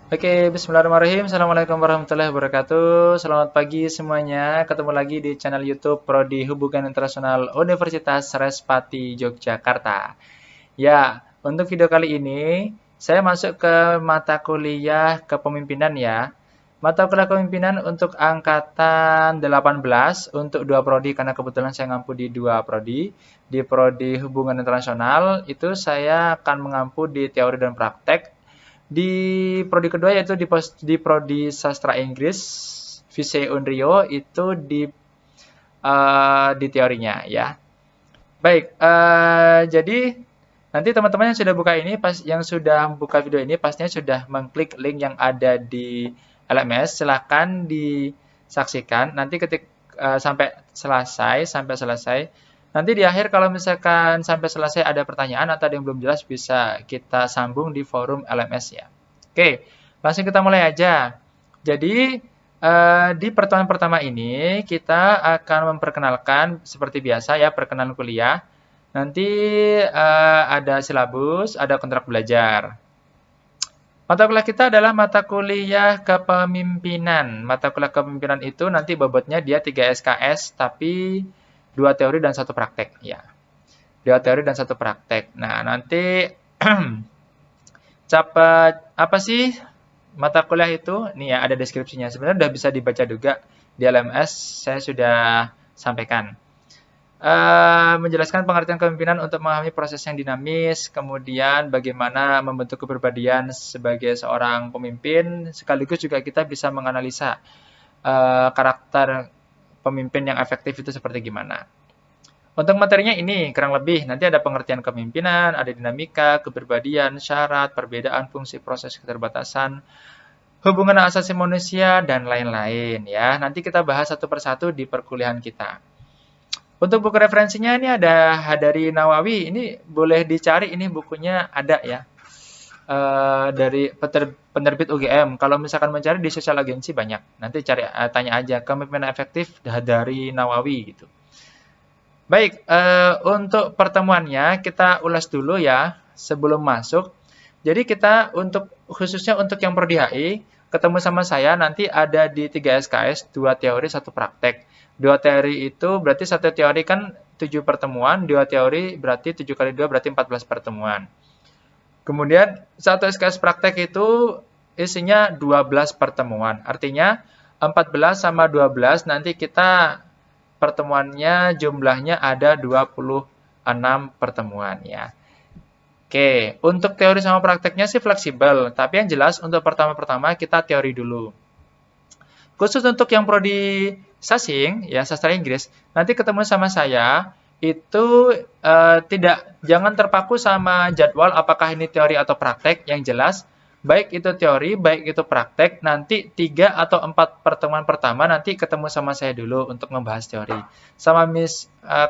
Oke, bismillahirrahmanirrahim. Assalamualaikum warahmatullahi wabarakatuh. Selamat pagi semuanya. Ketemu lagi di channel YouTube Prodi Hubungan Internasional Universitas Respati Yogyakarta. Ya, untuk video kali ini saya masuk ke mata kuliah kepemimpinan ya. Mata kuliah kepemimpinan untuk angkatan 18 untuk dua prodi karena kebetulan saya ngampu di dua prodi. Di Prodi Hubungan Internasional itu saya akan mengampu di teori dan praktek. Di prodi kedua yaitu di prodi sastra Inggris, Vise Unrio itu di teorinya ya. Baik, jadi nanti teman-teman yang sudah buka ini yang sudah buka video ini pastinya sudah mengklik link yang ada di LMS. Silahkan disaksikan. Nanti sampai selesai. Nanti di akhir kalau misalkan sampai selesai ada pertanyaan atau ada yang belum jelas bisa kita sambung di forum LMS ya. Oke, langsung kita mulai aja. Jadi di pertemuan pertama ini kita akan memperkenalkan seperti biasa ya perkenalan kuliah. Nanti ada silabus, ada kontrak belajar. Mata kuliah kita adalah mata kuliah kepemimpinan. Mata kuliah kepemimpinan itu nanti bobotnya dia 3 SKS tapi 2 teori dan 1 praktek ya. 2 teori dan 1 praktek. Nah, nanti apa sih mata kuliah itu? Nih ya ada deskripsinya. Sebenarnya udah bisa dibaca juga di LMS saya sudah sampaikan. Menjelaskan pengertian kepemimpinan untuk memahami proses yang dinamis, kemudian bagaimana membentuk kepribadian sebagai seorang pemimpin, sekaligus juga kita bisa menganalisa karakter pemimpin yang efektif itu seperti gimana. Untuk materinya ini kurang lebih nanti ada pengertian kepemimpinan, ada dinamika, kepribadian, syarat, perbedaan fungsi proses keterbatasan, hubungan asasi manusia dan lain-lain ya. Nanti kita bahas satu persatu di perkuliahan kita. Untuk buku referensinya ini ada Hadari Nawawi. Ini boleh dicari, ini bukunya ada ya. Dari penerbit UGM. Kalau misalkan mencari di sosial agensi banyak. Nanti cari tanya aja kepemimpinan efektif Hadari Nawawi gitu. Baik, untuk pertemuannya kita ulas dulu ya sebelum masuk. Jadi kita khususnya untuk yang prodi HI, ketemu sama saya nanti ada di 3 SKS, 2 teori, 1 praktek. 2 teori itu berarti 1 teori kan 7 pertemuan, 2 teori berarti 7 kali 2 berarti 14 pertemuan. Kemudian 1 SKS praktek itu isinya 12 pertemuan. Artinya 14 sama 12 nanti kita pertemuannya jumlahnya ada 26 pertemuan ya. Oke, untuk teori sama prakteknya sih fleksibel, tapi yang jelas untuk pertama-pertama kita teori dulu. Khusus untuk yang prodi sasing, ya sastra Inggris, nanti ketemu sama saya itu jangan terpaku sama jadwal apakah ini teori atau praktek, yang jelas baik itu teori, baik itu praktek, nanti 3 atau 4 pertemuan pertama nanti ketemu sama saya dulu untuk membahas teori. Sama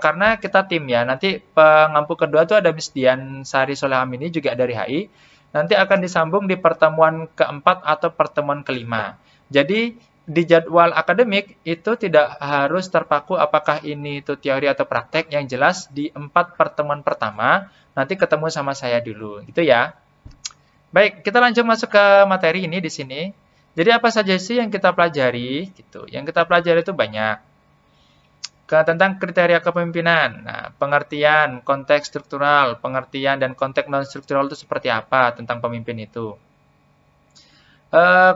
karena kita tim ya, nanti pengampu kedua tuh ada Miss Dian Sari Solehamini juga dari HI, nanti akan disambung di pertemuan keempat atau pertemuan kelima. Jadi di jadwal akademik itu tidak harus terpaku apakah ini itu teori atau praktek, yang jelas di 4 pertemuan pertama nanti ketemu sama saya dulu, gitu ya. Baik, kita lanjut masuk ke materi ini di sini. Jadi apa saja sih yang kita pelajari? Gitu. Yang kita pelajari itu banyak. Tentang kriteria kepemimpinan. Nah, pengertian, konteks struktural, pengertian dan konteks non struktural itu seperti apa tentang pemimpin itu.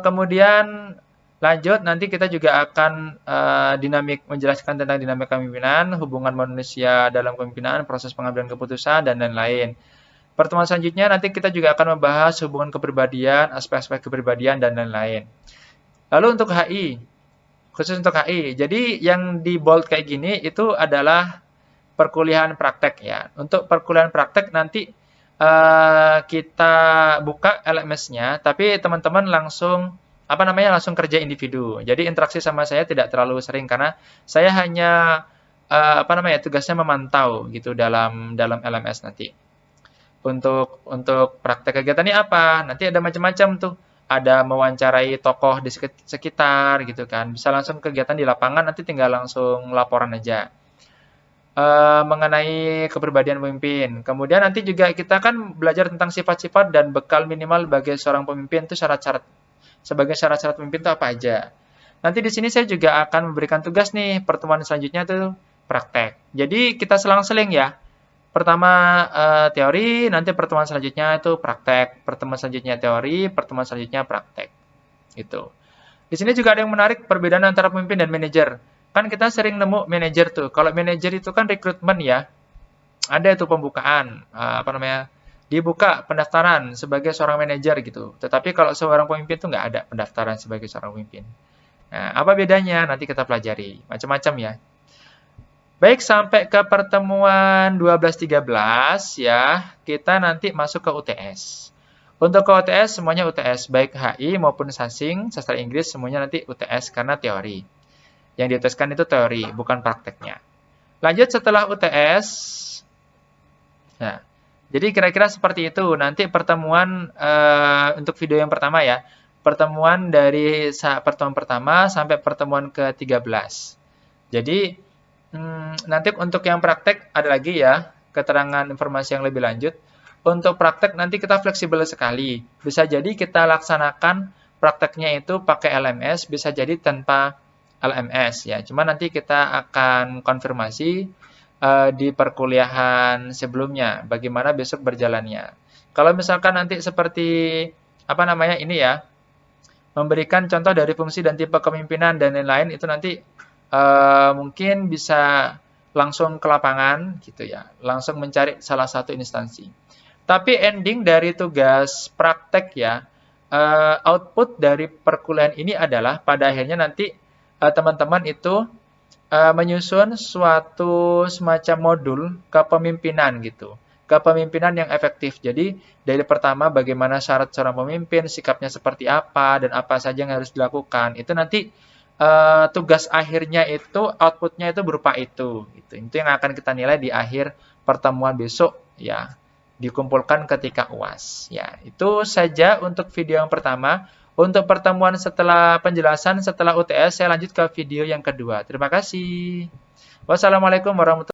Kemudian lanjut nanti kita juga akan menjelaskan tentang dinamika kepemimpinan, hubungan manusia dalam kepemimpinan, proses pengambilan keputusan dan lain-lain. Pertemuan selanjutnya nanti kita juga akan membahas hubungan kepribadian, aspek-aspek kepribadian, dan lain-lain. Lalu untuk HI, khusus untuk HI, jadi yang di bold kayak gini itu adalah perkuliahan praktek ya. Untuk perkuliahan praktek nanti kita buka LMS-nya, tapi teman-teman langsung langsung kerja individu. Jadi interaksi sama saya tidak terlalu sering karena saya hanya tugasnya memantau gitu dalam LMS nanti. Untuk praktek kegiatannya apa? Nanti ada macam-macam tuh. Ada mewawancarai tokoh di sekitar gitu kan. Bisa langsung kegiatan di lapangan, nanti tinggal langsung laporan aja. Mengenai kepribadian pemimpin. Kemudian nanti juga kita kan belajar tentang sifat-sifat dan bekal minimal bagi seorang pemimpin itu syarat-syarat. sebagai syarat-syarat pemimpin itu apa aja. Nanti di sini saya juga akan memberikan tugas nih, pertemuan selanjutnya itu praktek. Jadi kita selang-seling ya. Pertama teori, nanti pertemuan selanjutnya itu praktek. Pertemuan selanjutnya teori, pertemuan selanjutnya praktek. Gitu. Di sini juga ada yang menarik perbedaan antara pemimpin dan manajer. Kan kita sering nemu manajer tuh. Kalau manajer itu kan rekrutmen ya. Ada itu pembukaan, dibuka pendaftaran sebagai seorang manajer gitu. Tetapi kalau seorang pemimpin tuh nggak ada pendaftaran sebagai seorang pemimpin. Nah, apa bedanya? Nanti kita pelajari. Macam-macam ya. Baik, sampai ke pertemuan 12-13 ya, kita nanti masuk ke UTS. Untuk ke UTS, semuanya UTS, baik HI maupun Sasing, sastra Inggris, semuanya nanti UTS karena teori. Yang diutaskan itu teori, bukan prakteknya. Lanjut setelah UTS, nah, jadi kira-kira seperti itu. Nanti pertemuan untuk video yang pertama ya, pertemuan dari pertemuan pertama sampai pertemuan ke-13. Jadi, nanti untuk yang praktek ada lagi ya, keterangan informasi yang lebih lanjut. Untuk praktek nanti kita fleksibel sekali. Bisa jadi kita laksanakan prakteknya itu pakai LMS, bisa jadi tanpa LMS ya. Cuma nanti kita akan konfirmasi di perkuliahan sebelumnya, bagaimana besok berjalannya. Kalau misalkan nanti seperti ini ya, memberikan contoh dari fungsi dan tipe kepemimpinan dan lain-lain, itu nanti mungkin bisa langsung ke lapangan gitu ya, langsung mencari salah satu instansi. Tapi ending dari tugas praktek ya, output dari perkuliahan ini adalah pada akhirnya nanti teman-teman itu menyusun suatu semacam modul kepemimpinan gitu. Kepemimpinan yang efektif. Jadi dari pertama bagaimana syarat seorang pemimpin, sikapnya seperti apa, dan apa saja yang harus dilakukan. Itu nanti tugas akhirnya itu, outputnya itu berupa itu. Itu yang akan kita nilai di akhir pertemuan besok ya. Dikumpulkan ketika UAS. Ya, itu saja untuk video yang pertama. Untuk pertemuan setelah penjelasan setelah UTS, saya lanjut ke video yang kedua. Terima kasih. Wassalamualaikum warahmatullahi wabarakatuh.